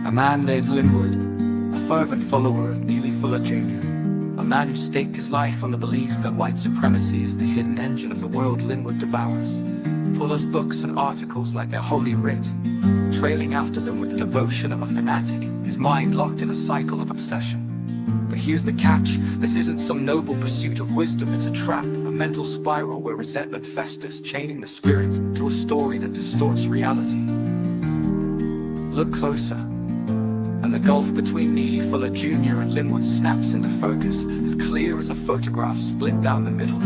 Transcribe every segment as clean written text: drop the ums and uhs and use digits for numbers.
A man named Linwood, a fervent follower of Neely Fuller Jr., a man who staked his life on the belief that white supremacy is the hidden engine of the world Linwood devours. Fuller's books and articles like their holy writ, trailing after them with the devotion of a fanatic, his mind locked in a cycle of obsession. But here's the catch, this isn't some noble pursuit of wisdom, it's a trap, a mental spiral where resentment festers, chaining the spirit to a story that distorts reality. Look closer, and the gulf between Neely Fuller Jr. and Linwood snaps into focus, as clear as a photograph split down the middle.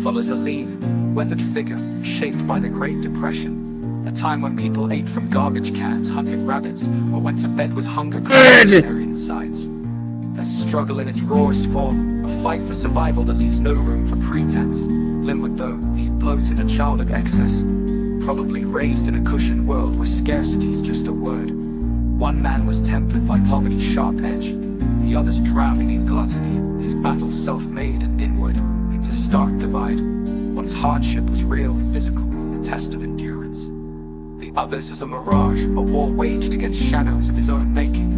Fuller's a lean, weathered figure, shaped by the Great Depression, a time when people ate from garbage cans, hunted rabbits, or went to bed with hunger crying in their insides. A struggle in its rawest form, a fight for survival that leaves no room for pretense. Linwood, though, he's bloated, a child of excess, probably raised in a cushioned world where scarcity's just a word. One man was tempered by poverty's sharp edge, the other's drowning in gluttony, his battle self-made and inward. It's a stark divide. One's hardship was real, physical, a test of endurance. The other's is a mirage, a war waged against shadows of his own making.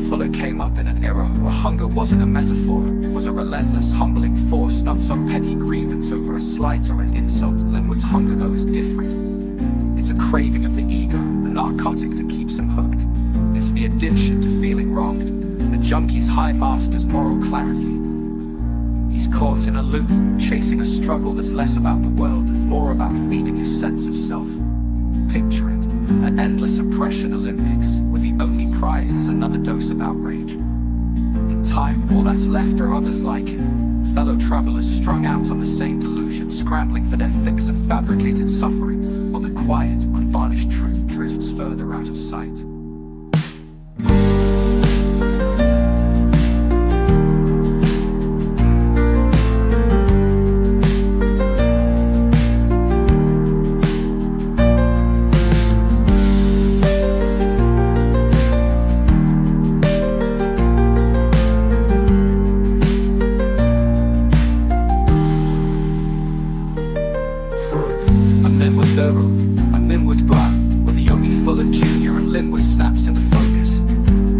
Fuller came up in an era where hunger wasn't a metaphor, it was a relentless, humbling force, not some petty grievance over a slight or an insult. Linwood's hunger, though, is different. It's a craving of the ego, a narcotic that keeps him hooked. It's the addiction to feeling wronged, the junkie's high master's moral clarity. He's caught in a loop, chasing a struggle that's less about the world and more about feeding his sense of self. Picture it, an endless oppression Olympics, where the only prize is another dose of outrage. In time, all that's left are others like him, fellow travelers strung out on the same delusion, scrambling for their fix of fabricated suffering, while the quiet, unvarnished truth drifts further out of sight. A Linwood bar, where the only Fuller Jr. and Linwood snaps into focus.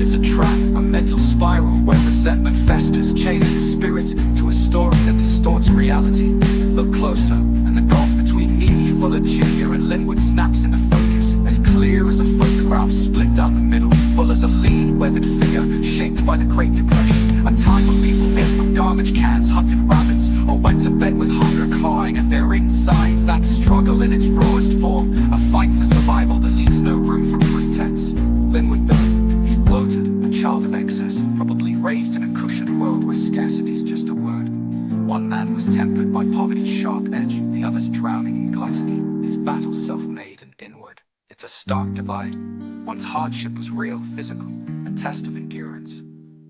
It's a trap, a mental spiral where resentment festers, chaining the spirit to a story that distorts reality. Look closer, and the gulf between Neely Fuller Jr. and Linwood snaps into focus, as clear as a photograph split down the middle. Fuller's a lean, weathered figure, shaped by the Great Depression, a time when people ate from garbage cans, hunted rabbits, or went to bed with hunger clawing at their insides. That struggle in its rawest form, a fight for survival that leaves no room for pretense. Linwood, though, he's bloated, a child of excess, probably raised in a cushioned world where scarcity's just a word. One man was tempered by poverty's sharp edge, the other's drowning in gluttony, his battle self-made and inward. It's a stark divide. One's hardship was real, physical, a test of endurance.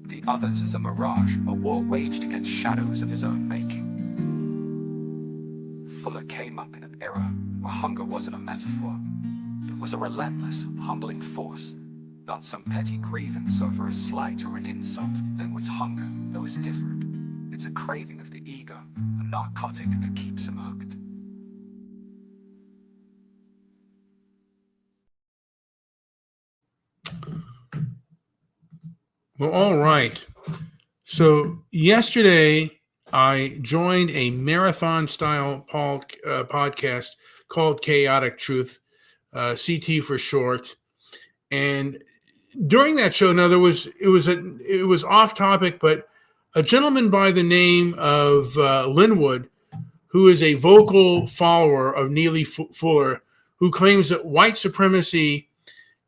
The other's is a mirage, a war waged against shadows of his own making. Fuller came up in an era where hunger wasn't a metaphor. It was a relentless, humbling force, not some petty grievance over a slight or an insult. Linwood's hunger, though, is different. It's a craving of the ego, a narcotic that keeps him hooked. Well, all right. So yesterday I joined a marathon-style podcast called Chaotic Truth, CT for short. And during that show, now it was off topic, but a gentleman by the name of Linwood, who is a vocal follower of Neely Fuller, who claims that white supremacy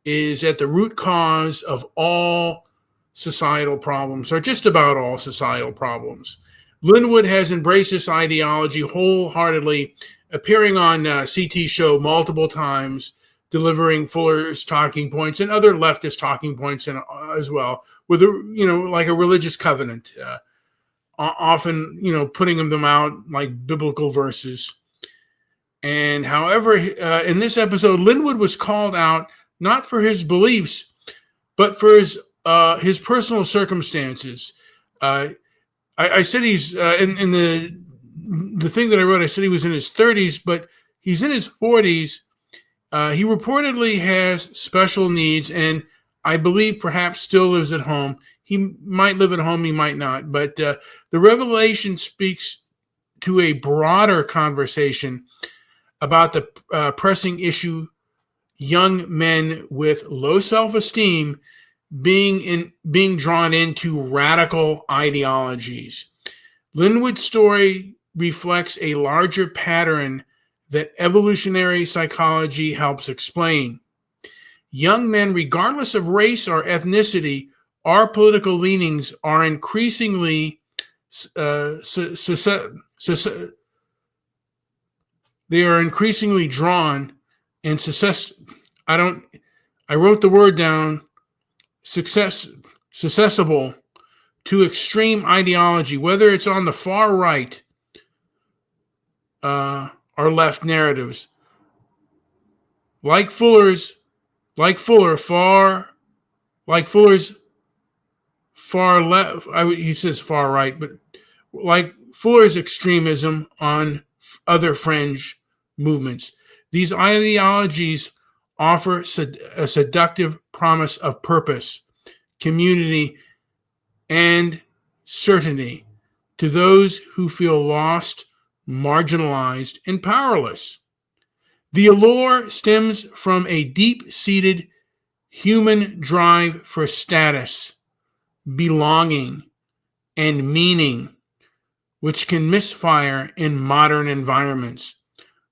is at the root cause of all societal problems, or just about all societal problems. Linwood has embraced this ideology wholeheartedly, appearing on CT show multiple times, delivering Fuller's talking points and other leftist talking points as well, with like a religious covenant, often putting them out like biblical verses. And however, in this episode, Linwood was called out not for his beliefs, but for his personal circumstances. I said he's in the thing that I wrote. I said he was in his 30s, but he's in his 40s. He reportedly has special needs, and I believe perhaps still lives at home. He might live at home, he might not. But the revelation speaks to a broader conversation about the pressing issue: young men with low self-esteem being drawn into radical ideologies. Linwood's story reflects a larger pattern that evolutionary psychology helps explain. Young men, regardless of race or ethnicity or political leanings, are increasingly drawn and I wrote the word down, susceptible to extreme ideology, whether it's on the far right or left narratives. Like Fuller's far left, he says far right, but like Fuller's extremism on other fringe movements. These ideologies offer a seductive promise of purpose, community, and certainty to those who feel lost, marginalized, and powerless. The allure stems from a deep-seated human drive for status, belonging, and meaning, which can misfire in modern environments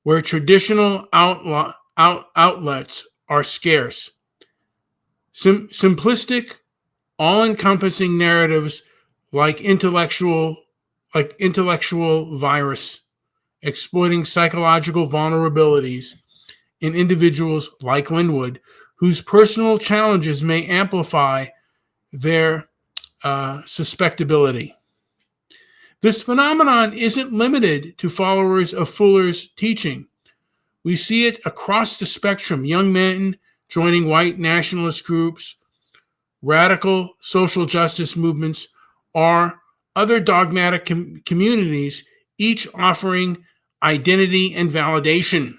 where traditional outlets are scarce. Simplistic, all-encompassing narratives like intellectual virus, exploiting psychological vulnerabilities in individuals like Linwood, whose personal challenges may amplify their susceptibility. This phenomenon isn't limited to followers of Fuller's teaching. We see it across the spectrum: young men joining white nationalist groups, radical social justice movements, or other dogmatic communities, each offering identity and validation.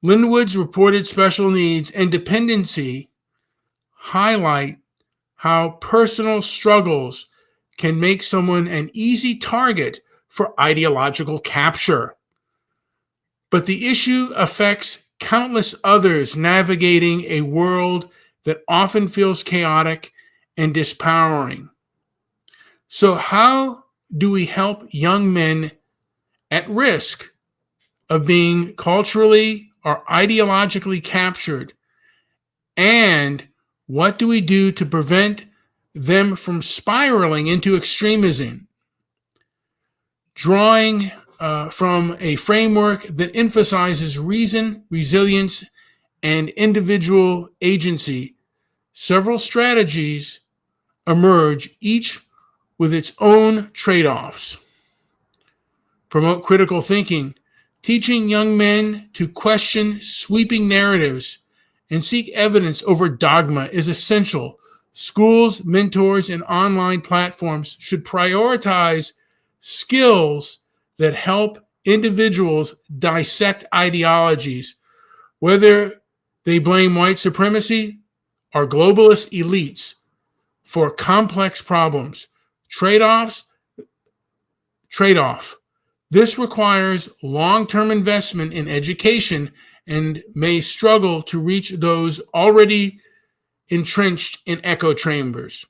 Linwood's reported special needs and dependency highlight how personal struggles can make someone an easy target for ideological capture. But the issue affects countless others navigating a world that often feels chaotic and disempowering. So how do we help young men at risk of being culturally or ideologically captured? And what do we do to prevent them from spiraling into extremism? Drawing from a framework that emphasizes reason, resilience, and individual agency, several strategies emerge, each with its own trade-offs. Promote critical thinking. Teaching young men to question sweeping narratives and seek evidence over dogma is essential. Schools, mentors, and online platforms should prioritize skills that help individuals dissect ideologies, whether they blame white supremacy or globalist elites for complex problems. Trade-off. This requires long-term investment in education and may struggle to reach those already entrenched in echo chambers.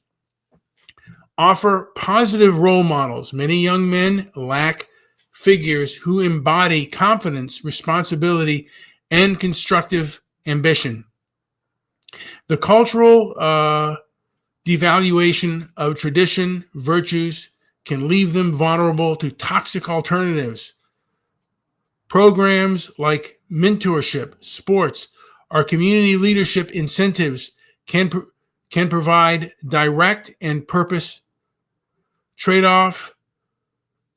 Offer positive role models. Many young men lack figures who embody confidence, responsibility, and constructive ambition. The cultural devaluation of tradition, virtues, can leave them vulnerable to toxic alternatives. Programs like mentorship, sports, or community leadership incentives can provide direct and purpose trade-off.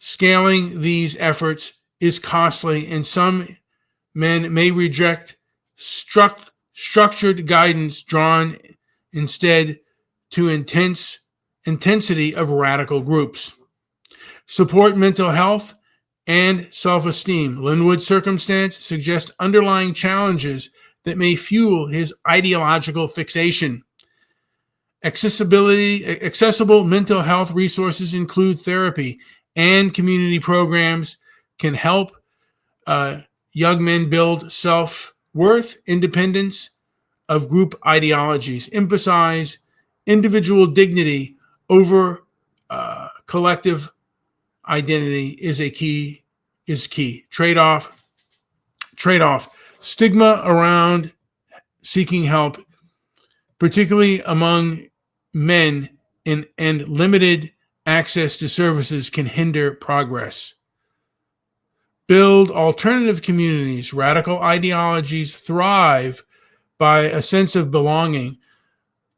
Scaling these efforts is costly, and some men may reject structured guidance drawn instead to intensity of radical groups. Support mental health and self-esteem. Linwood's circumstance suggests underlying challenges that may fuel his ideological fixation. Accessible mental health resources include therapy and community programs can help young men build self-worth, independence of group ideologies, emphasize individual dignity over collective identity is key. Trade-off. Stigma around seeking help, particularly among men, and limited access to services can hinder progress. Build alternative communities. Radical ideologies thrive by a sense of belonging.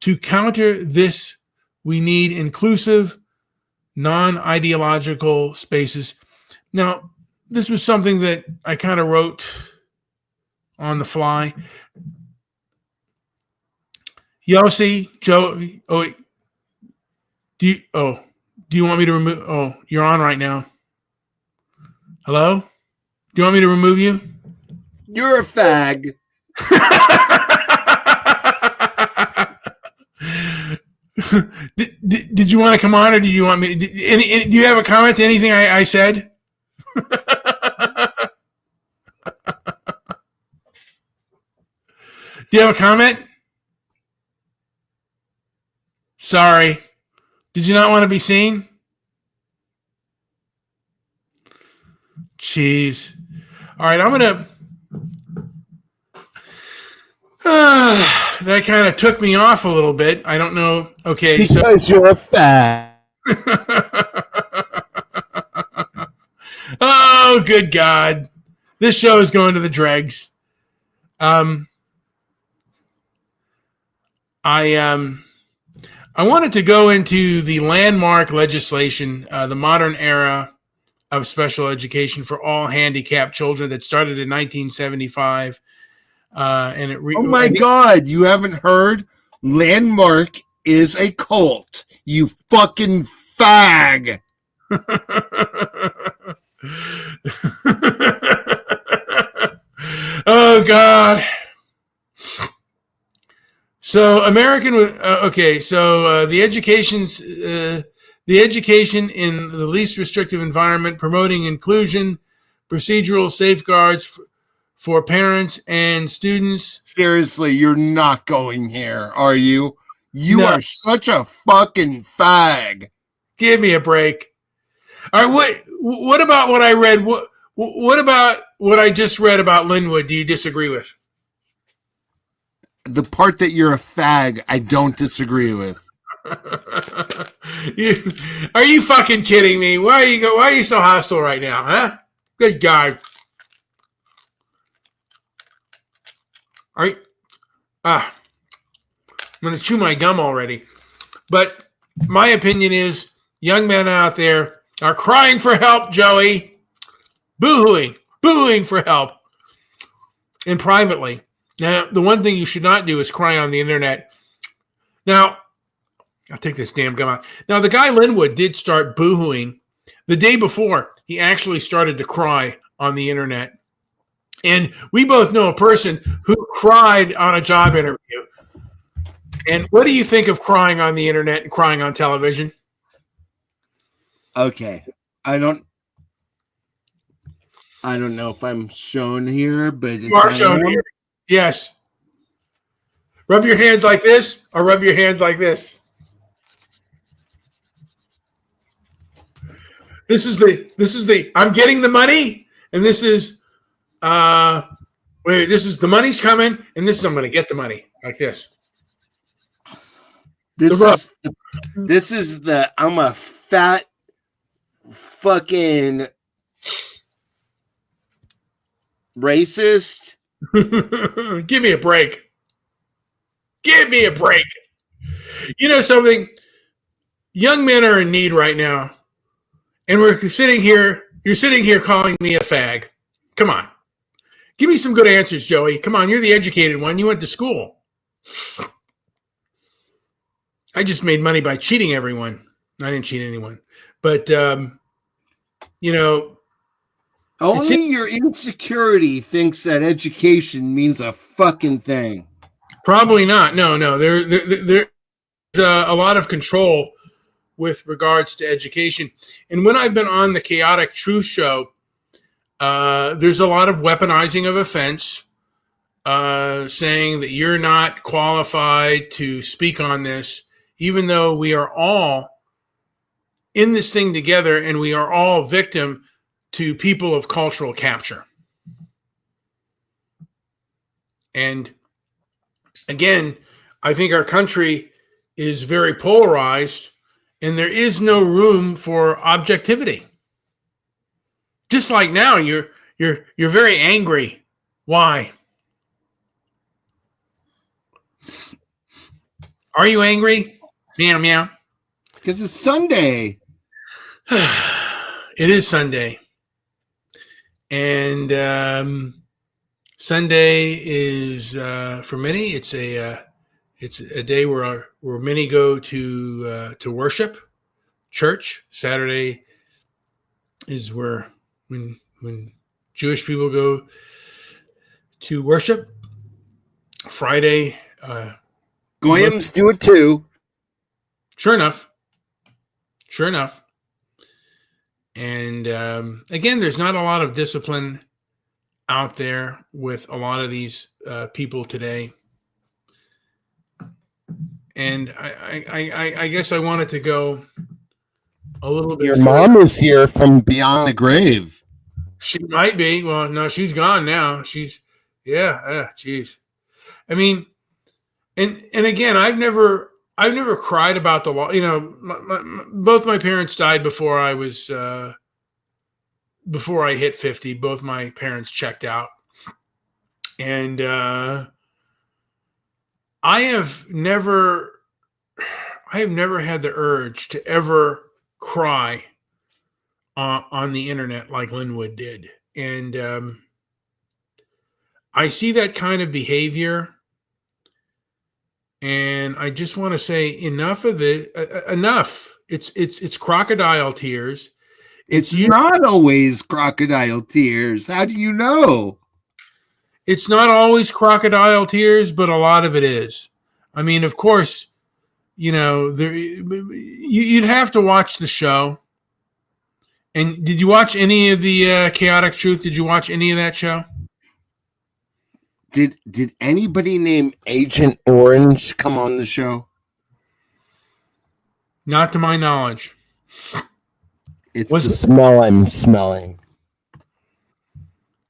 To counter this, we need inclusive, non-ideological spaces. Now, this was something that I kind of wrote on the fly. Yossi, Joe, do you want me to remove? Oh, you're on right now. Hello? Do you want me to remove you? You're a fag. Did you want to come on, or do you want me? Do you have a comment to anything I said? Do you have a comment? Sorry. Did you not want to be seen? Jeez. All right, I'm going to... that kind of took me off a little bit. I don't know. Okay. Because you're a fag. Oh, good God. This show is going to the dregs. I wanted to go into the landmark legislation, the modern era of special education for all handicapped children that started in 1975. Oh my God, you haven't heard? Landmark is a cult. You fucking fag. Oh God. So American, okay. So the education in the least restrictive environment, promoting inclusion, procedural safeguards for parents and students. Seriously, you're not going here, are you? You are such a fucking fag. Give me a break. All right, what about what I read? What about what I just read about Linwood? Do you disagree with? The part that you're a fag, I don't disagree with. Are you fucking kidding me? Why are you so hostile right now, huh? Good God. All right. I'm going to chew my gum already. But my opinion is young men out there are crying for help, Joey. Boo-hooing for help. And privately. Now, the one thing you should not do is cry on the internet. Now, I'll take this damn gum out. Now, the guy Linwood did start boo-hooing the day before. He actually started to cry on the internet. And we both know a person who cried on a job interview. And what do you think of crying on the internet and crying on television? Okay. I don't know if I'm shown here, but you are shown here. Yes. Rub your hands like this, or rub your hands like this. This is the I'm getting the money, and this is this is the money's coming, and this is I'm going to get the money like this. This is the I'm a fat fucking racist. Give me a break. Give me a break. You know something? Young men are in need right now. And we're sitting here. You're sitting here calling me a fag. Come on. Give me some good answers, Joey. Come on. You're the educated one. You went to school. I just made money by cheating everyone. I didn't cheat anyone. But, you know. Only your insecurity thinks that education means a fucking thing. Probably not. No. a lot of control with regards to education. And when I've been on the Chaotic Truth show, there's a lot of weaponizing of offense, saying that you're not qualified to speak on this, even though we are all in this thing together and we are all victim to people of cultural capture. And again, I think our country is very polarized, and there is no room for objectivity. Just like now, you're very angry. Why? Are you angry? Meow meow. Because it's Sunday. It is Sunday, and Sunday is for many. It's a day where many go to worship, church. Saturday is when Jewish people go to worship. Friday, Goyams do it too. Sure enough. And again, there's not a lot of discipline out there with a lot of these people today. And I guess I wanted to go a little bit. Your mom is here from beyond the grave. She might be. Well, no, she's gone now. Geez. I mean, and again, I've never cried about the law. You know, both my parents died before I was before I hit 50. Both my parents checked out, and I have never had the urge to ever cry on the internet like Linwood did, and I see that kind of behavior. And I just want to say enough of it. Enough. It's crocodile tears. It's not always crocodile tears. How do you know? It's not always crocodile tears, but a lot of it is. I mean, of course, you know, you'd have to watch the show. And did you watch any of the Chaotic Truth? Did you watch any of that show? Did anybody named Agent Orange come on the show? Not to my knowledge. It's the smell I'm smelling.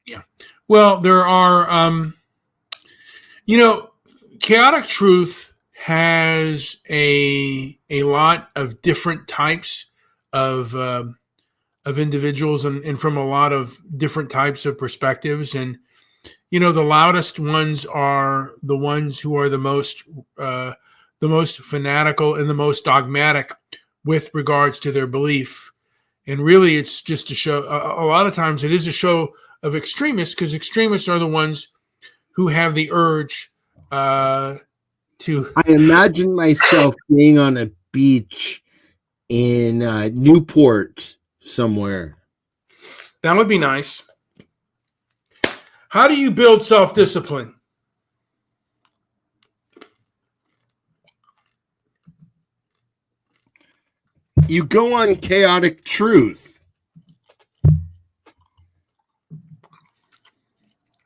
Yeah. Well, there are, you know, Chaotic Truth has a lot of different types of individuals and from a lot of different types of perspectives. And you know, the loudest ones are the ones who are the most fanatical and the most dogmatic with regards to their belief. And really, it's just a show. A lot of times, it is a show of extremists, because extremists are the ones who have the urge to. I imagine myself being on a beach in Newport somewhere. That would be nice. How do you build self-discipline? You go on Chaotic Truth.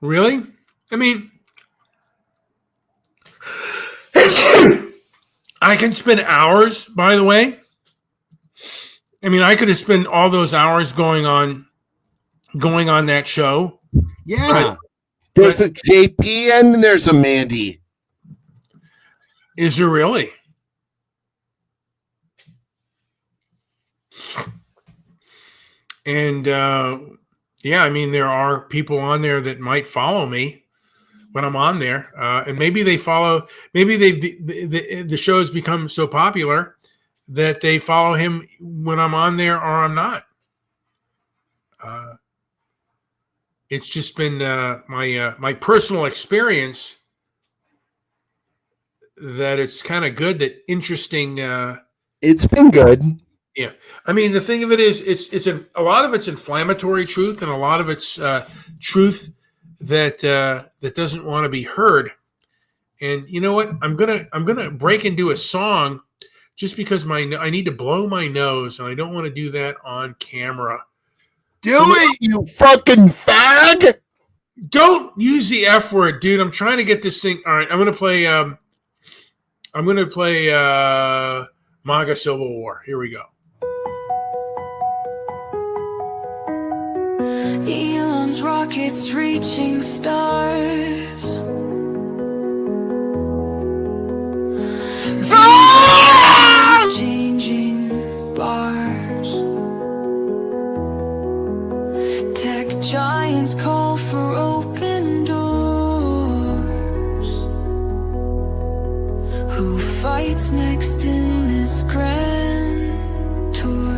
Really? I mean, I can spend hours, by the way. I mean, I could have spent all those hours going on that show. Yeah. There's a JP and there's a Mandy. Is there really? And yeah, I mean, there are people on there that might follow me when I'm on there, and maybe they follow. Maybe the show's become so popular that they follow him when I'm on there or I'm not. It's just been my personal experience that it's kind of good, that interesting. It's been good. Yeah, I mean, the thing of it is, it's a lot of it's inflammatory truth, and a lot of it's truth that doesn't want to be heard. And you know what? I'm gonna break into a song just because I need to blow my nose, and I don't want to do that on camera. Do it, you fucking fag! Don't use the F word, dude. I'm trying to get this thing. All right, I'm gonna play MAGA Civil War. Here we go. Elon's rockets reaching stars. Changing bars. Tech giants call for open doors. Who fights next in this grand tour?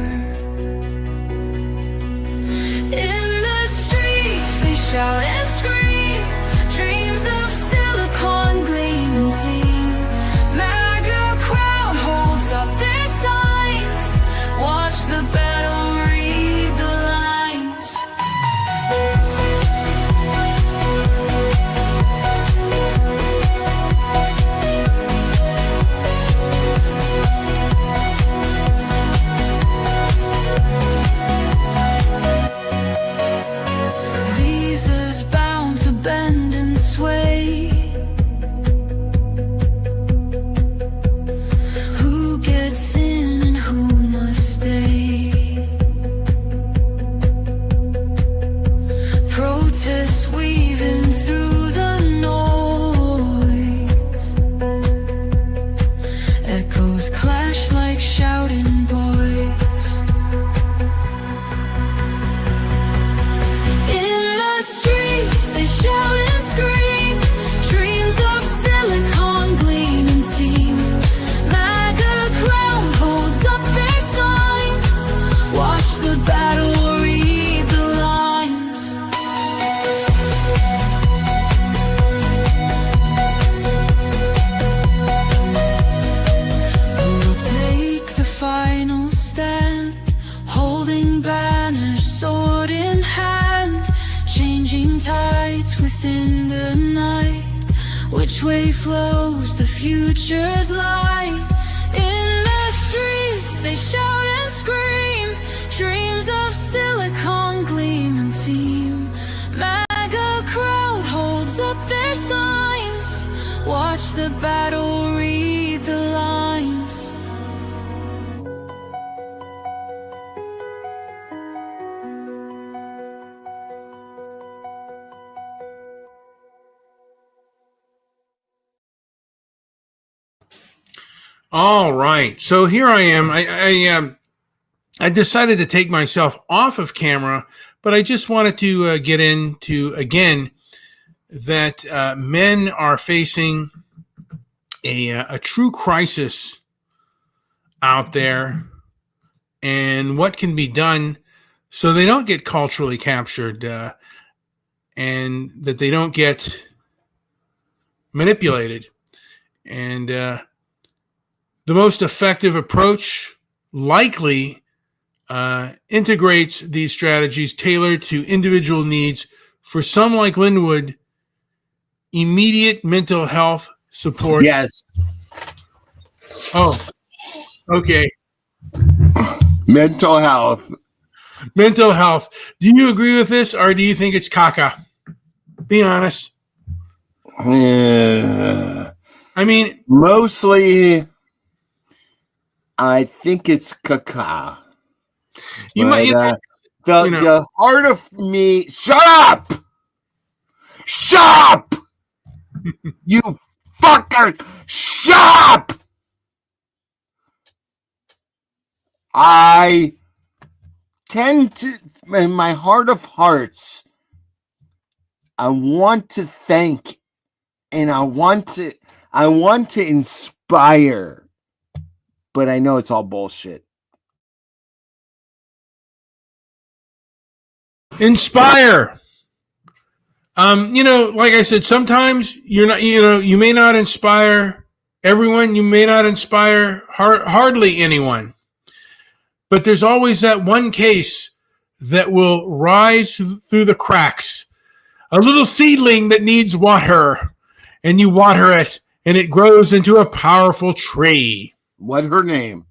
In the streets they shout and scream, dreams of silicon gleam and team. MAGA crowd holds up their signs, watch the battle, read the lines. Visas bound to bend and sway. Who gets in and who must stay? Protests weaving through the noise. Echoes clash like shouting boys. In the streets they shout and scream, dreams of silicon gleam and team. MAGA crowd holds up their signs, watch the battle, read the lines. Who'll take the final stand, holding banners, sword in hand, changing tides within the night. Which way flows the future's light? In the streets they shout and scream, dreams of silicon gleam and team. MAGA crowd holds up their signs, watch the battle, read the lines. All right, so here I am. I decided to take myself off of camera, but I just wanted to get into again that men are facing a true crisis out there, and what can be done so they don't get culturally captured, and that they don't get manipulated. And the most effective approach likely integrates these strategies tailored to individual needs. For some, like Linwood, immediate mental health support. Yes. Oh, okay. Mental health. Mental health. Do you agree with this, or do you think it's caca? Be honest. I mean, mostly, I think it's caca. You but, might. The heart of me. Shut up! Shut up! You fucker! Shut up! I tend to, in my heart of hearts, I want to thank and I want to inspire, but I know it's all bullshit. Inspire. Like I said, sometimes you're not, you may not inspire everyone. You may not inspire hardly anyone, but there's always that one case that will rise through the cracks. A little seedling that needs water, and you water it, and it grows into a powerful tree. What her name?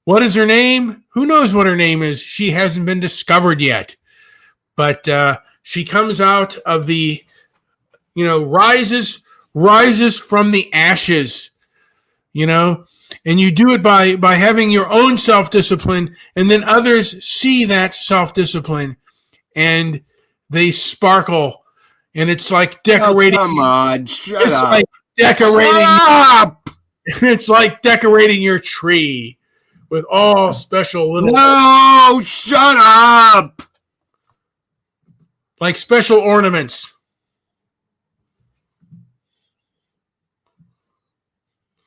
What is her name? Who knows what her name is? She hasn't been discovered yet. But she comes out of the, rises from the ashes, and you do it by having your own self-discipline, and then others see that self-discipline and they sparkle, and it's like decorating. Oh, come on, shut up. Like decorating. Shut up! It's like decorating your tree with all special little. No, shut up! Like special ornaments.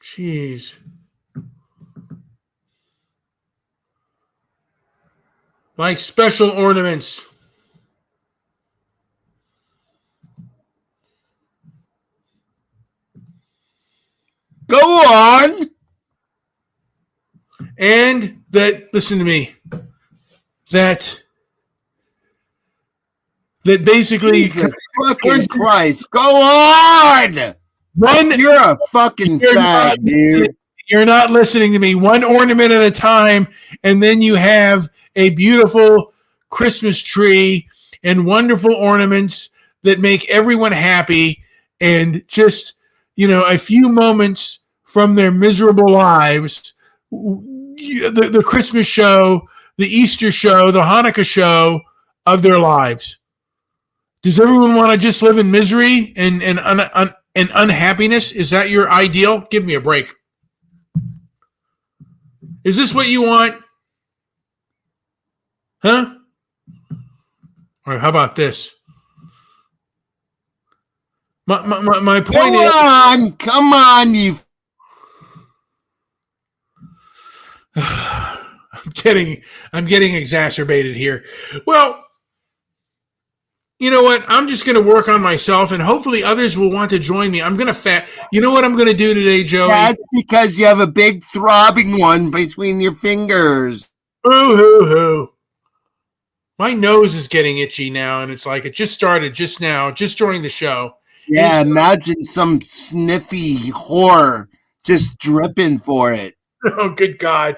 Jeez. Like special ornaments. Go on. And that, listen to me, that basically Jesus fucking Christ. Go on. You're a fucking fag, dude. You're not listening to me. One ornament at a time, and then you have a beautiful Christmas tree and wonderful ornaments that make everyone happy, and just, a few moments from their miserable lives, the Christmas show, the Easter show, the Hanukkah show of their lives. Does everyone want to just live in misery and unhappiness? Is that your ideal? Give me a break. Is this what you want? Huh? All right, how about this? My point is... Come on, you... I'm getting exacerbated here. Well, you know what? I'm just going to work on myself, and hopefully others will want to join me. I'm going to You know what I'm going to do today, Joey? That's because you have a big throbbing one between your fingers. Hoo. My nose is getting itchy now, and it's like it just started just now, just during the show. Yeah, imagine some sniffy whore just dripping for it. Oh, good God.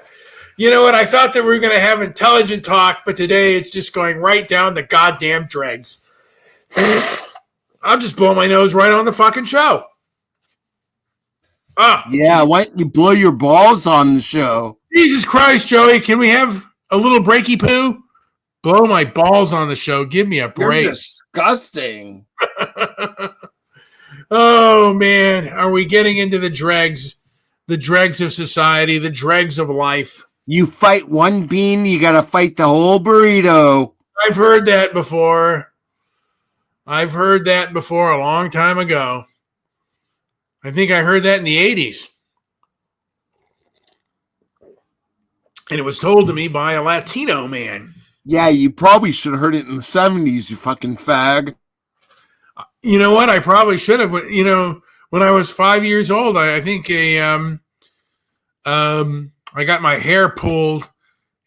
You know what? I thought that we were going to have intelligent talk, but today it's just going right down the goddamn dregs. I'll just blow my nose right on the fucking show. Yeah, why don't you blow your balls on the show? Jesus Christ, Joey. Can we have a little breaky poo? Blow my balls on the show. Give me a break. You're disgusting. Oh, man. Are we getting into the dregs? The dregs of society, the dregs of life. You fight one bean, you got to fight the whole burrito. I've heard that before. A long time ago. I think I heard that in the 80s. And it was told to me by a Latino man. Yeah, you probably should have heard it in the 70s, you fucking fag. You know what? I probably should have. But, when I was 5 years old, I think I got my hair pulled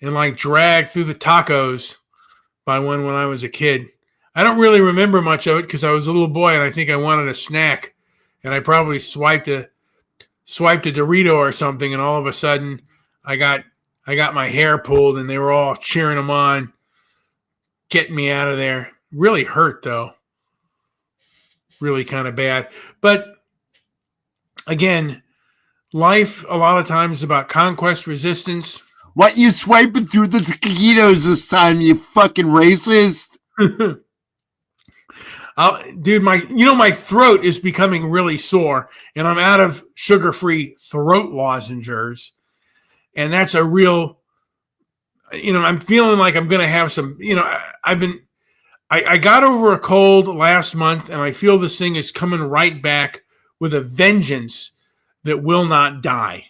and dragged through the tacos by one when I was a kid. I don't really remember much of it because I was a little boy and I think I wanted a snack, and I probably swiped a Dorito or something, and all of a sudden I got my hair pulled and they were all cheering them on, getting me out of there. Really hurt though. Really kind of bad. But again, life a lot of times is about conquest, resistance. What, you swiping through the taquitos this time, you fucking racist? Dude, my throat is becoming really sore, and I'm out of sugar-free throat lozenges, and that's a real, I'm feeling like I'm going to have some, I got over a cold last month, and I feel this thing is coming right back with a vengeance that will not die.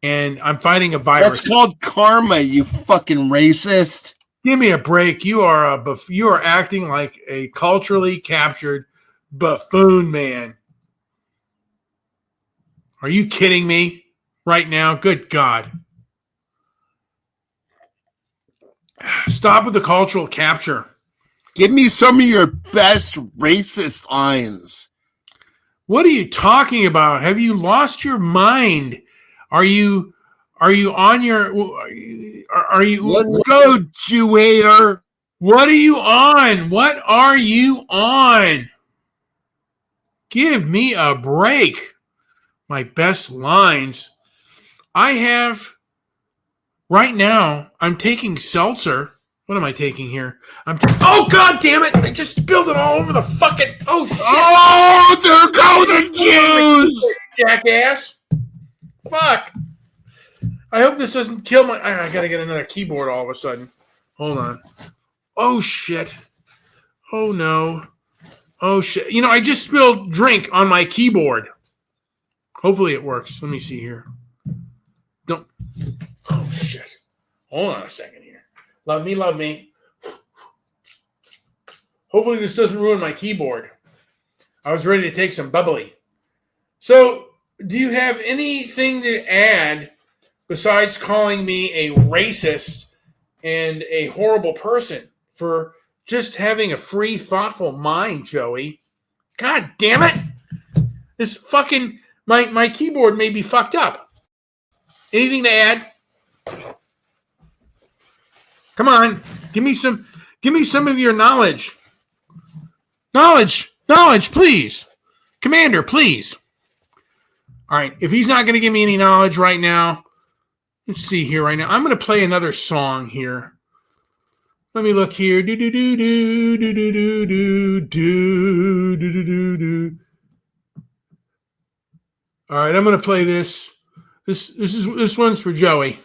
And I'm fighting a virus. That's called karma, you fucking racist. Give me a break. You are acting like a culturally captured buffoon, man. Are you kidding me right now? Good God. Stop with the cultural capture. Give me some of your best racist lines. What are you talking about? Have you lost your mind? Are you on your? Are you? Let's go, Jew hater. What are you on? What are you on? Give me a break. My best lines. I have right now. I'm taking seltzer. What am I taking here? Oh, God damn it! I just spilled it all over the fucking. Oh, shit. Oh, there go the Jews! Jackass. Fuck. I hope this doesn't kill my. I gotta get another keyboard all of a sudden. Hold on. Oh, shit. Oh, no. Oh, shit. You know, I just spilled drink on my keyboard. Hopefully it works. Let me see here. Don't. Oh, shit. Hold on a second here. Love me, love me. Hopefully this doesn't ruin my keyboard. I was ready to take some bubbly. So, do you have anything to add besides calling me a racist and a horrible person for just having a free, thoughtful mind, Joey? God damn it! This fucking my keyboard may be fucked up. Anything to add? Come on, give me some of your knowledge. Knowledge, please. Commander, please. All right, if he's not going to give me any knowledge right now, let's see here right now. I'm going to play another song here. Let me look here. Do do do do do do do do do do do do. All right, I'm going to play this. This one's for Joey.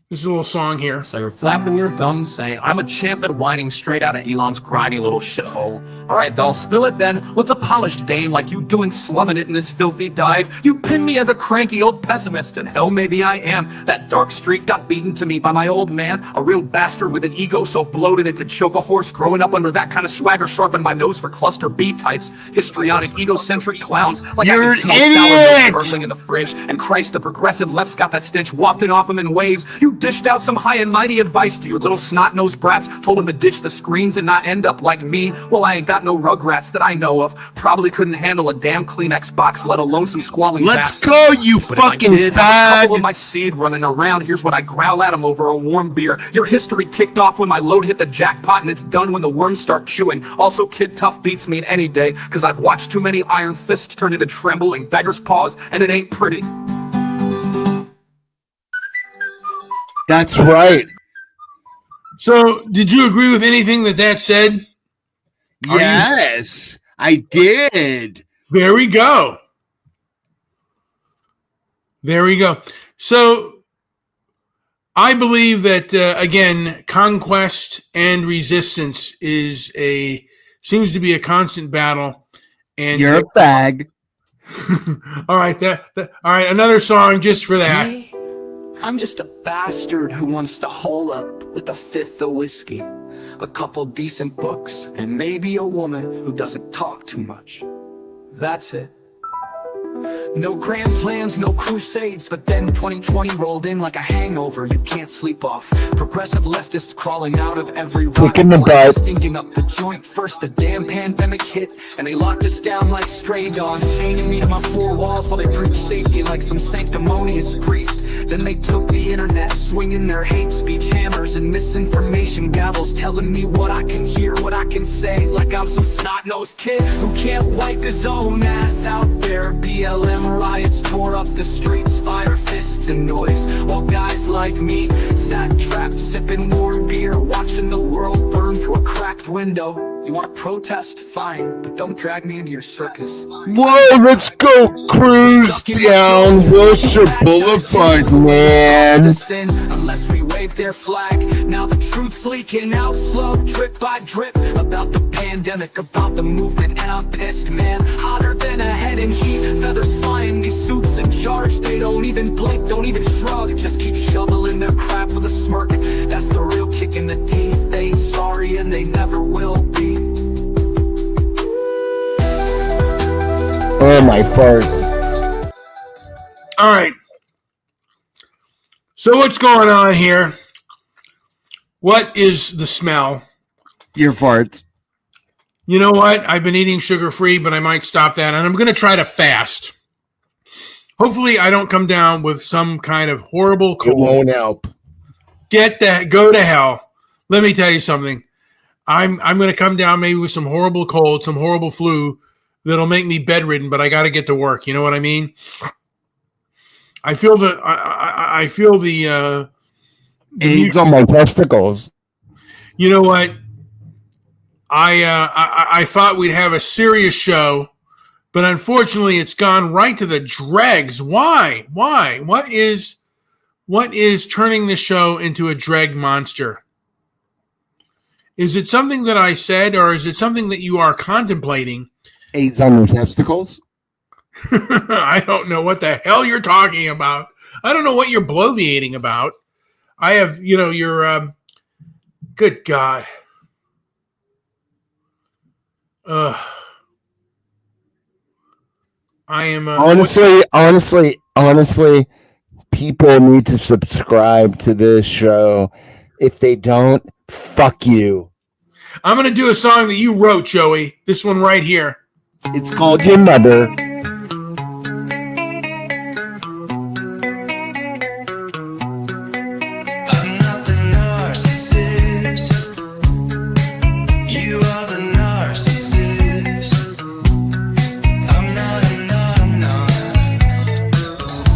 This is a little song here. So you're flapping your gums, saying, I'm a champ at whining straight out of Elon's grimy little shithole. Alright, I'll spill it then. What's a polished dame like you doing slumming it in this filthy dive? You pin me as a cranky old pessimist, and hell maybe I am. That dark streak got beaten to me by my old man, a real bastard with an ego so bloated it could choke a horse. Growing up under that kind of swagger sharpened my nose for cluster B types. Histrionic, egocentric clowns. Like You're I an can smell idiot! sour burning in the fridge. And Christ, the progressive left's got that stench wafting off them in waves. You dished out some high and mighty advice to your little snot-nosed brats, told them to ditch the screens and not end up like me. Well, I ain't got no rugrats that I know of. Probably couldn't handle a damn Kleenex box, let alone some squalling Let's bastards. go, you But fucking if I did have a couple of fag! my seed running around, here's what I growl at them over a warm beer. Your history kicked off when my load hit the jackpot, and it's done when the worms start chewing. Also, Kid Tough beats me any day, cause I've watched too many iron fists turn into trembling beggar's paws, and it ain't pretty. That's right. So, did you agree with anything that said? Yes, I did. There we go. There we go. So, I believe that, again, conquest and resistance seems to be a constant battle. And You're a fag. all right, all right, another song just for that. Me? I'm just a bastard who wants to hole up with a fifth of whiskey, a couple decent books, and maybe a woman who doesn't talk too much. That's it. No grand plans, no crusades, but then 2020 rolled in like a hangover you can't sleep off. Progressive leftists crawling out of every rock, in the butt. stinking up the joint. First the damn pandemic hit, and they locked us down like stray dogs, chaining me to my four walls while they preach safety like some sanctimonious priest. Then they took the internet, swinging their hate speech hammers and misinformation gavels, telling me what I can hear, what I can say, like I'm some snot-nosed kid who can't wipe his own ass out there. BLM riots tore up the streets, fire, fists, and noise, while guys like me sat trapped, sipping warm beer, watching the world burn through a cracked window. You want to protest? Fine, but don't drag me into your circus. Whoa, let's go cruise down Wilshire Boulevard, man. Unless we wave their flag. Now the truth's leaking out slow, drip by drip, about the pandemic, about the movement, and I'm pissed, man. Hotter than a head in heat, feathers flying, these suits in charge. They don't even blink, don't even shrug, just keep shoveling their crap with a smirk. That's the real kick in the teeth. They ain't sorry and they never will be. Oh, my farts. All right. So what's going on here? What is the smell? Your farts. You know what? I've been eating sugar-free, but I might stop that, and I'm going to try to fast. Hopefully, I don't come down with some kind of horrible It cold. won't help. Go to hell. Let me tell you something. I'm going to come down maybe with some horrible cold, some horrible flu that'll make me bedridden, but I got to get to work. You know what I mean? I feel the AIDS on my testicles. You know what? I thought we'd have a serious show, but unfortunately, it's gone right to the dregs. Why? What is turning the show into a dreg monster? Is it something that I said, or is it something that you are contemplating? AIDS on your testicles? I don't know what the hell you're talking about. I don't know what you're bloviating about. I have, your good God. I am honestly, people need to subscribe to this show. If they don't, fuck you. I'm going to do a song that you wrote, Joey. This one right here. It's called Your Mother.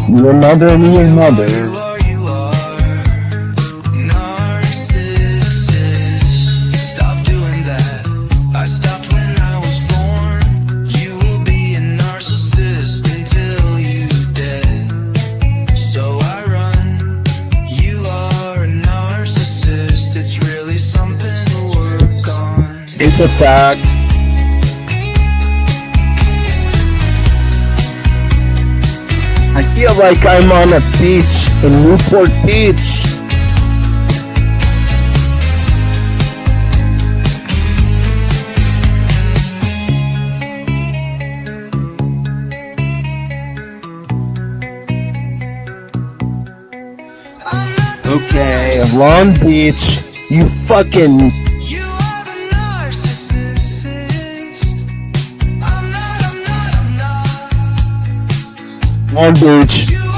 Your mother and your mother. Stop doing that. I stopped when I was born. You will be a narcissist until you dead. So I run. You are a narcissist. It's really something to work on. It's a fact. I feel like I'm on a beach in Newport Beach. Okay, Long Beach, you fucking... You are the narcissist. I'm not. Long Beach. You are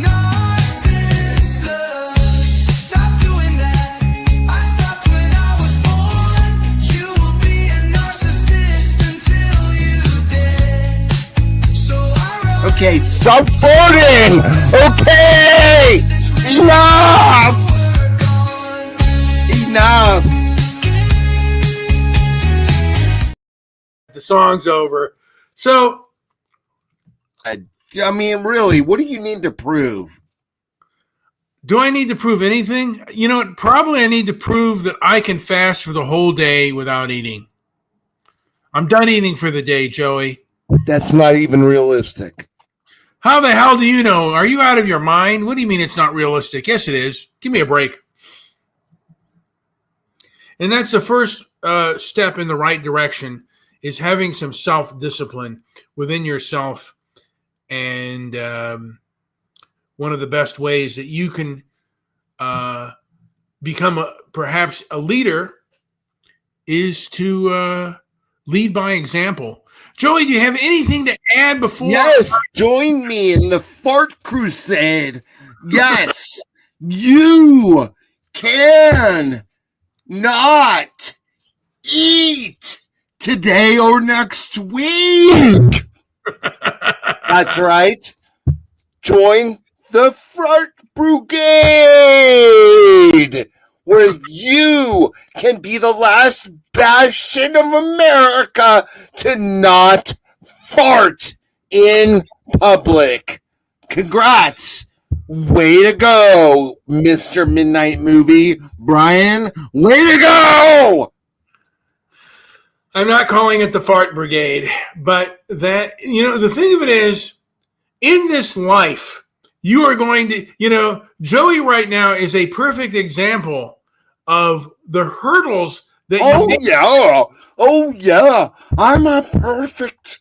narcissist. Stop doing that. I stopped when I was born. You will be a narcissist until you dead. So I wrote. Okay, stop farting! Okay! Enough! Enough! The song's over. So, I mean, really, what do you need to prove? do I need to prove anything? Probably I need to prove that I can fast for the whole day without eating. I'm done eating for the day, Joey. That's not even realistic. How the hell do you know? Are you out of your mind? What do you mean it's not realistic? Yes, it is. Give me a break. And that's the first step in the right direction, is having some self-discipline within yourself. And one of the best ways that you can become perhaps a leader is to lead by example. Joey, do you have anything to add before? Yes, join me in the fart crusade. Yes, you can not eat today or next week. That's right. Join the Fart Brigade, where you can be the last bastion of America to not fart in public. Congrats. Way to go, Mr. Midnight Movie. Brian, way to go! I'm not calling it the fart brigade, but that, the thing of it is, in this life, you are going to, Joey right now is a perfect example of the hurdles that Oh yeah. I'm a perfect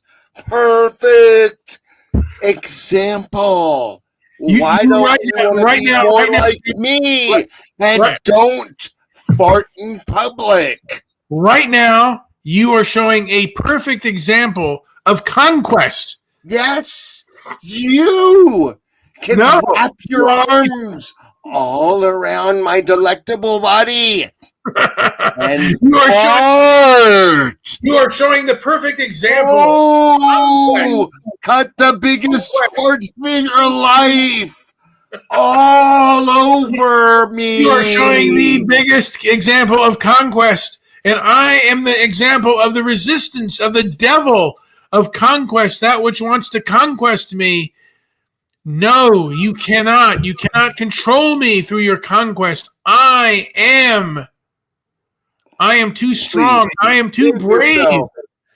example. Why don't you want to be more like me and don't fart in public? Right now, you are showing a perfect example of conquest. Yes, you can No. wrap your arms all around my delectable body and You are showing the perfect example. Oh, cut the biggest fart in your life all over me. You are showing the biggest example of conquest, and I am the example of the resistance of the devil of conquest, that which wants to conquest me. No, you cannot. You cannot control me through your conquest. I am too strong. I am too brave.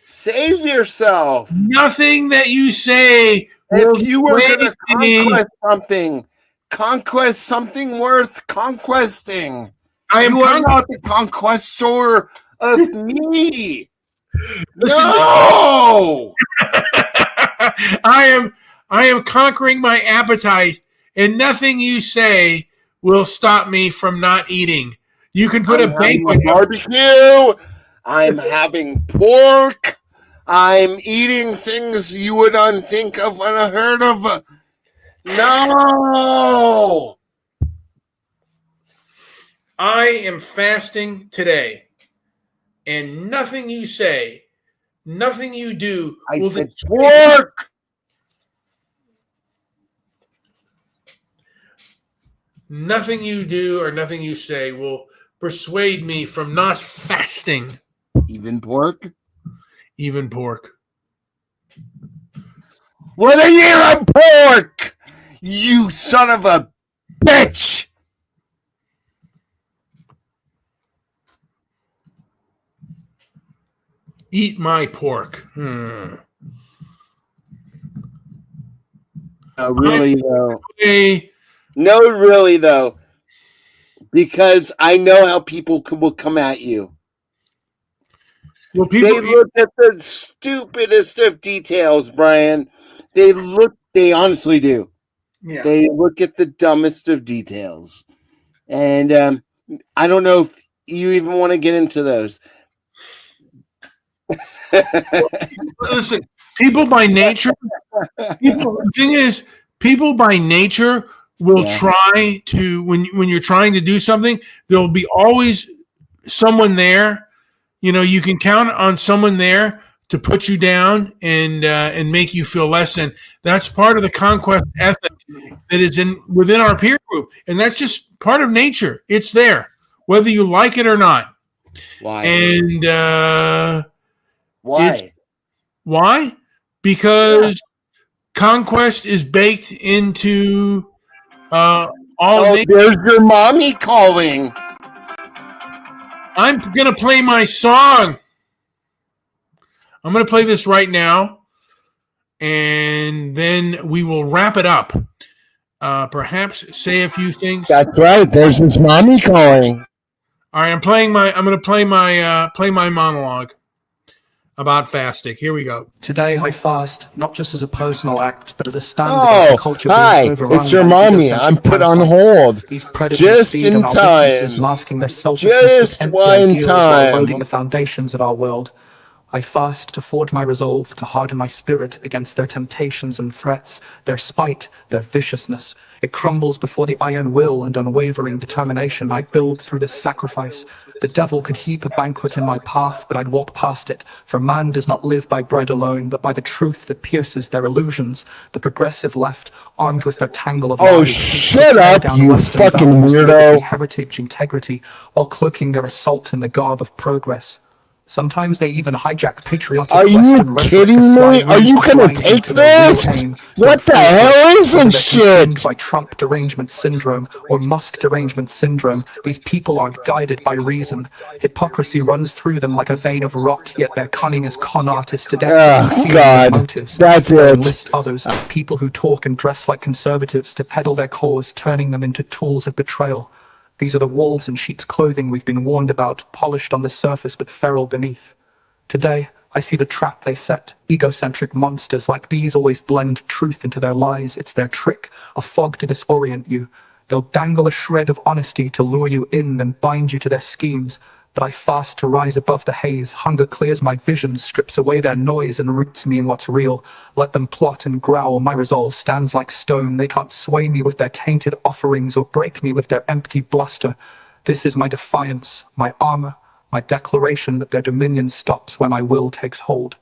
Save yourself. Nothing that you say will If you were going to conquest conquest something worth conquesting. I am you are not the conquestor of me. Listen, no. I am conquering my appetite, and nothing you say will stop me from not eating. You can put a banquet barbecue. I'm having pork. I'm eating things you would unthink of unheard of. No. I am fasting today, and nothing you say, nothing you do. I said pork. Nothing you do or nothing you say will persuade me from not fasting. Even pork? Even pork. What a year of pork! You son of a bitch! Eat my pork. No, really, though. No, really, though. Because I know how people will come at you. Well, they look at the stupidest of details, Brian. They honestly do. Yeah. They look at the dumbest of details. And I don't know if you even want to get into those. Listen, people by nature, the thing is, people by nature will try to, when you're trying to do something, there'll be always someone there. You know, you can count on someone there to put you down and make you feel less than. That's part of the conquest ethic that is within our peer group, and that's just part of nature. It's there, whether you like it or not. Why? And why? Why? Because conquest is baked into all. There's your mommy calling. I'm going to play my song. I'm going to play this right now, and then we will wrap it up. Perhaps say a few things. That's right. There's his mommy calling. All right, I'm going to play my monologue about fasting. Here we go. Today I fast, not just as a personal act, but as a stand against a culture being overrun. It's your mommy. I'm put on hold. These predators just feed in on our time. weaknesses, masking their selfishness with empty ideals while eroding the foundations of our world. I fast to forge my resolve, to harden my spirit against their temptations and threats, their spite, their viciousness. It crumbles before the iron will and unwavering determination I build through this sacrifice. The devil could heap a banquet in my path, but I'd walk past it. For man does not live by bread alone, but by the truth that pierces their illusions. The progressive left, armed with their tangle of lies, shut up, you fucking weirdo! Heritage, integrity, while cloaking their assault in the garb of progress. Sometimes they even hijack patriotic Western rhetoric. Are you kidding me? Are you gonna take this? What the hell is this shit? By Trump derangement syndrome or Musk derangement syndrome, these people aren't guided by reason. Hypocrisy runs through them like a vein of rot, yet their cunning as con artists to death. God, motives. that's it. List others, people who talk and dress like conservatives to peddle their cause, turning them into tools of betrayal. These are the wolves in sheep's clothing we've been warned about, polished on the surface but feral beneath. Today, I see the trap they set. Egocentric monsters like these always blend truth into their lies. It's their trick, a fog to disorient you. They'll dangle a shred of honesty to lure you in and bind you to their schemes. That I fast to rise above the haze. Hunger clears my vision, strips away their noise, and roots me in what's real. Let them plot and growl, my resolve stands like stone. They can't sway me with their tainted offerings or break me with their empty bluster. This is my defiance, my armor, my declaration that their dominion stops when my will takes hold.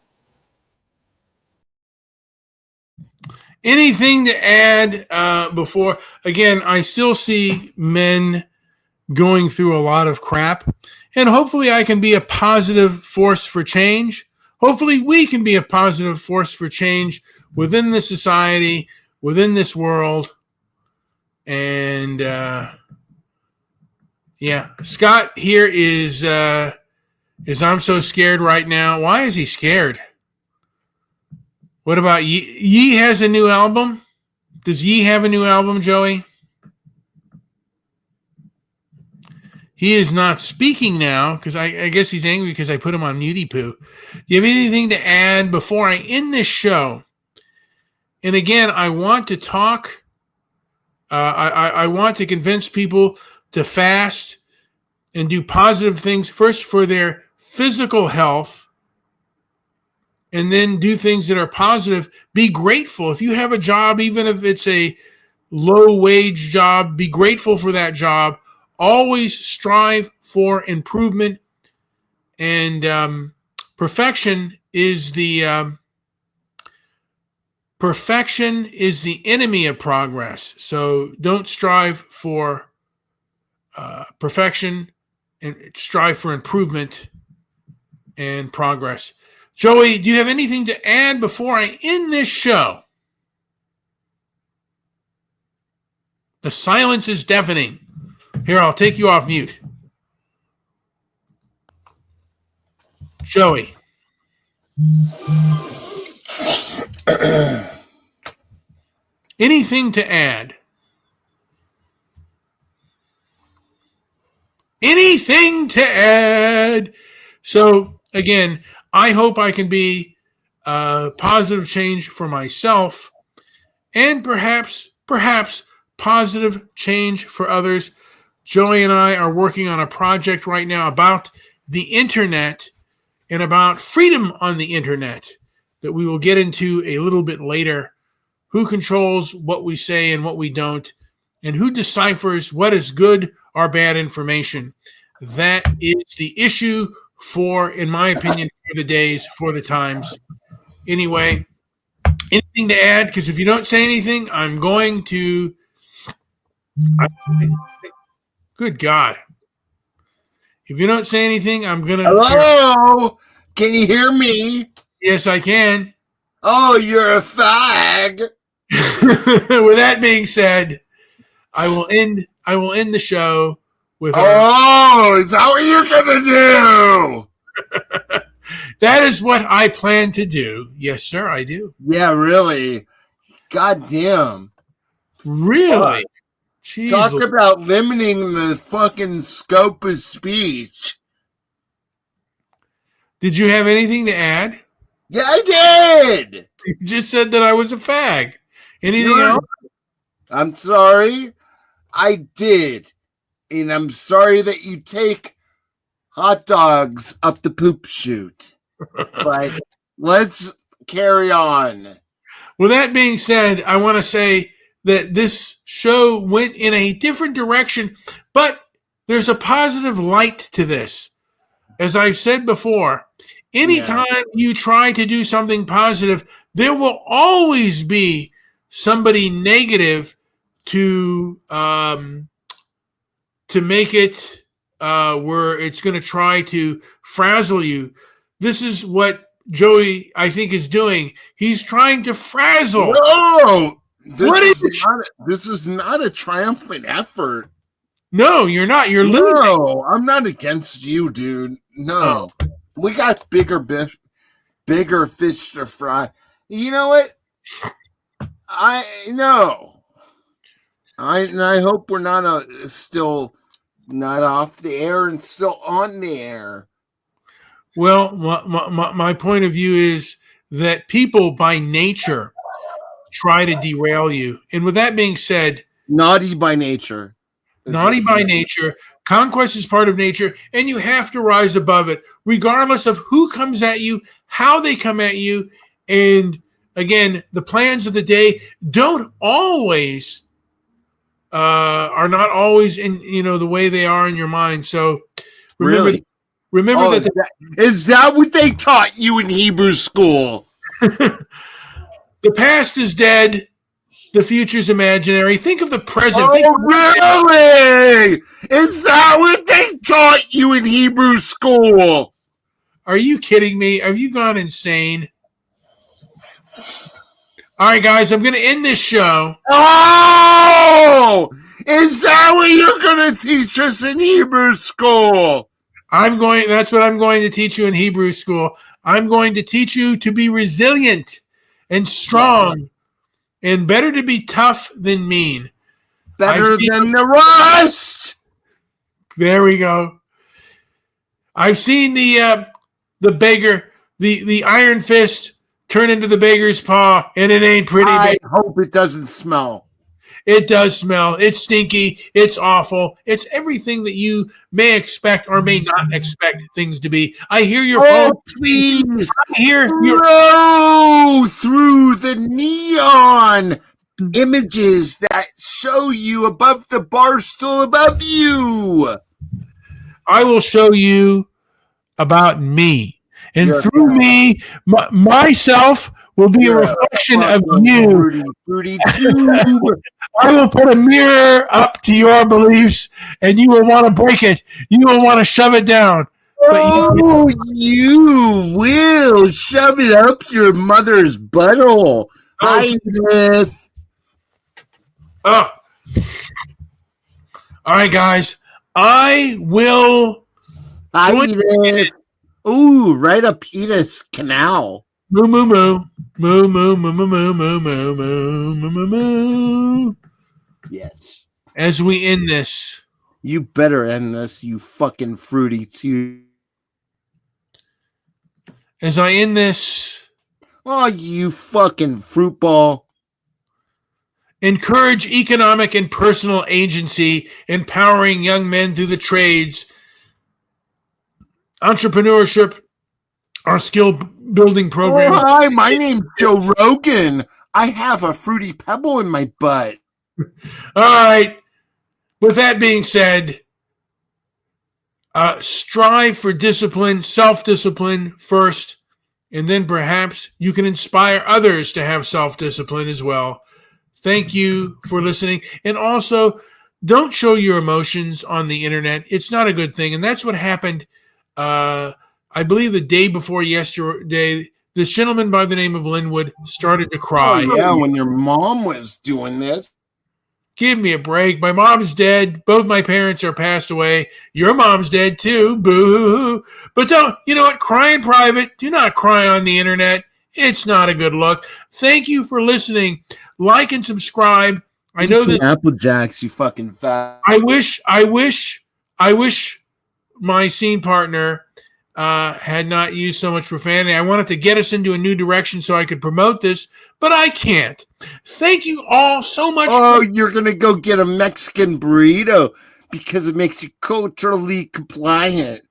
Anything to add before? Again, I still see men going through a lot of crap, and hopefully I can be a positive force for change. Hopefully we can be a positive force for change within the society, within this world. And yeah, Scott here is I'm so scared right now. Why is he scared? What about Yee? Yee has a new album. Does Yee have a new album, Joey? He is not speaking now because I guess he's angry because I put him on Muty Poo. Do you have anything to add before I end this show? And again, I want to talk. I want to convince people to fast and do positive things first for their physical health, and then do things that are positive. Be grateful. If you have a job, even if it's a low-wage job, be grateful for that job. Always strive for improvement. And perfection is the enemy of progress. So don't strive for perfection, and strive for improvement and progress. Joey, do you have anything to add before I end this show? The silence is deafening. Here, I'll take you off mute. Joey. Anything to add? Anything to add? So, again, I hope I can be a positive change for myself and perhaps positive change for others. Joey and I are working on a project right now about the internet and about freedom on the internet that we will get into a little bit later. Who controls what we say and what we don't, and who deciphers what is good or bad information? That is the issue for, in my opinion, for the days, for the times. Anyway, anything to add? Because if you don't say anything, I'm going to... Good God. If you don't say anything, I'm going to... Hello? Can you hear me? Yes, I can. Oh, you're a fag. With that being said, I will end the show with... Oh, is that what you're going to do? That is what I plan to do. Yes, sir, I do. Yeah, really. God damn. Really? Talk about limiting the fucking scope of speech. Did you have anything to add? Yeah, I did. You just said that I was a fag. Anything else? I'm sorry. I did. And I'm sorry that you take hot dogs up the poop chute. But let's carry on. With that being said, I want to say that this show went in a different direction, but there's a positive light to this. As I've said before, anytime you try to do something positive, there will always be somebody negative to make it where it's going to try to frazzle you. This is what Joey, I think, is doing. He's trying to frazzle. No, this is not a triumphant effort. No, you're not. You're losing. No, I'm not against you, dude. No, we got bigger fish to fry. You know what? I hope we're not still not off the air and still on the air. Well, my point of view is that people by nature try to derail you. And with that being said, naughty by nature, Conquest is part of nature, and you have to rise above it, regardless of who comes at you, how they come at you. And again, the plans of the day don't always are not always in the way they are in your mind. So remember that is that what they taught you in Hebrew school? the past is dead. The future's imaginary. Think of the present. Really? Is that what they taught you in Hebrew school? Are you kidding me? Have you gone insane? All right, guys, I'm going to end this show. Oh! Is that what you're going to teach us in Hebrew school? That's what I'm going to teach you in Hebrew school. I'm going to teach you to be resilient and strong. And better to be tough than mean. Better than the rest. There we go. I've seen the beggar, the iron fist turn into the beggar's paw, and it ain't pretty. I hope it doesn't smell. It does smell. It's stinky. It's awful. It's everything that you may expect or may not expect things to be. I hear your phone. Please. I hear through the neon images that show you above the bar stool above you. I will show you about me. And through me, myself will be a reflection of you. Fruity tube. I will put a mirror up to your beliefs, and you will want to break it. You will want to shove it down. But you will shove it up your mother's butthole. Hi, Edith. Oh. All right, guys. I will. Hi, Edith. Ooh, right up Edith's canal. Moo, moo, moo. Moo, moo, moo, moo, moo, moo, moo, moo, moo, moo, moo. Yes. As we end this. You better end this, you fucking fruity too. As I end this. Oh, you fucking fruit ball. Encourage economic and personal agency, empowering young men through the trades. Entrepreneurship, our skill building program. Oh, hi, my name's Joe Rogan. I have a fruity pebble in my butt. All right. With that being said, strive for discipline, self-discipline first, and then perhaps you can inspire others to have self-discipline as well. Thank you for listening. And also, don't show your emotions on the internet. It's not a good thing. And that's what happened, I believe the day before yesterday. This gentleman by the name of Linwood started to cry. Oh, yeah, when your mom was doing this. Give me a break. My mom's dead. Both my parents are passed away. Your mom's dead too. Boo. But cry in private. Do not cry on the internet. It's not a good look. Thank you for listening. Like and subscribe. I know that Apple Jacks, you fucking fat. I wish my scene partner had not used so much profanity. I wanted to get us into a new direction so I could promote this, but I can't. Thank you all so much. Oh, you're going to go get a Mexican burrito because it makes you culturally compliant.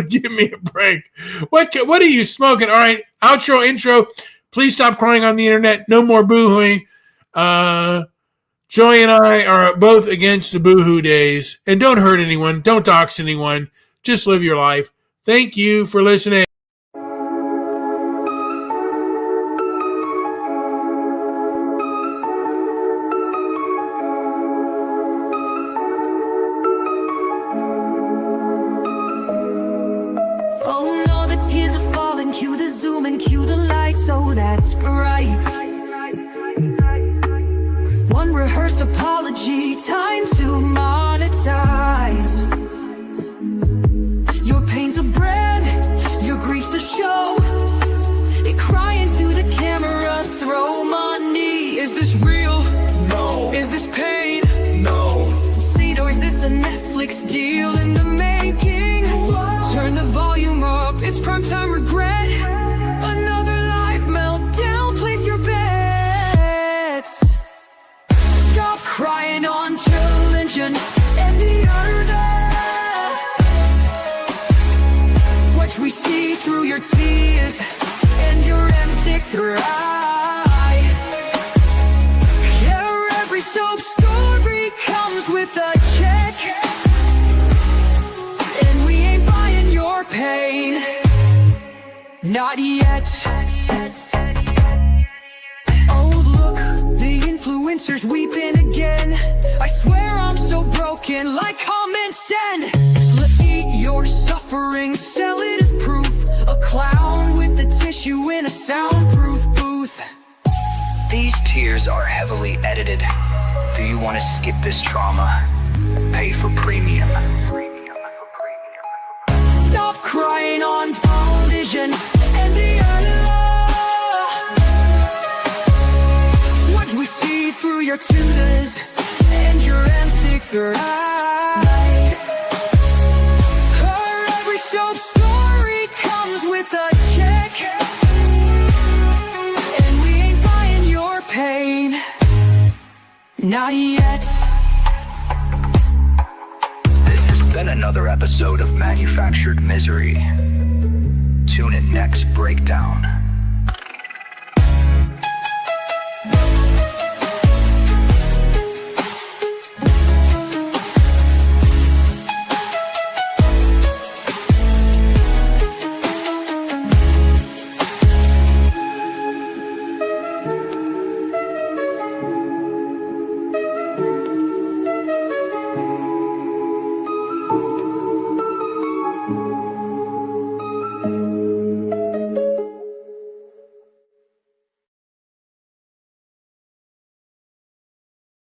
Give me a break. What are you smoking? All right, outro, intro. Please stop crying on the internet. No more boohooing. Joey and I are both against the boohoo days. And don't hurt anyone. Don't dox anyone. Just live your life. Thank you for listening. Oh no, the tears are falling. Cue the zoom and cue the lights. Oh, that's bright. One rehearsed apology, time to monetize. Your pain's a brand, your grief's a show. You cry into the camera, throw money. Is this real? No. Is this pain? No. Seed, or is this a Netflix deal in the making? Turn the volume up, it's primetime regret. Another life meltdown, place your bets. Stop crying on television and the other day. your tears and your empty cry. Yeah, every soap story comes with a check, and we ain't buying your pain, not yet. Oh look, the influencer's weeping again. I swear I'm so broken, like, comment, send. Eat your suffering, sell it as proof. A clown with a tissue in a soundproof booth. These tears are heavily edited. Do you want to skip this trauma? Pay for premium. Stop crying on television and the allure. What we see through your tutors and your empty eye. Every soap story comes with a check, and we ain't buying your pain, not yet. This has been another episode of Manufactured Misery. Tune in next breakdown.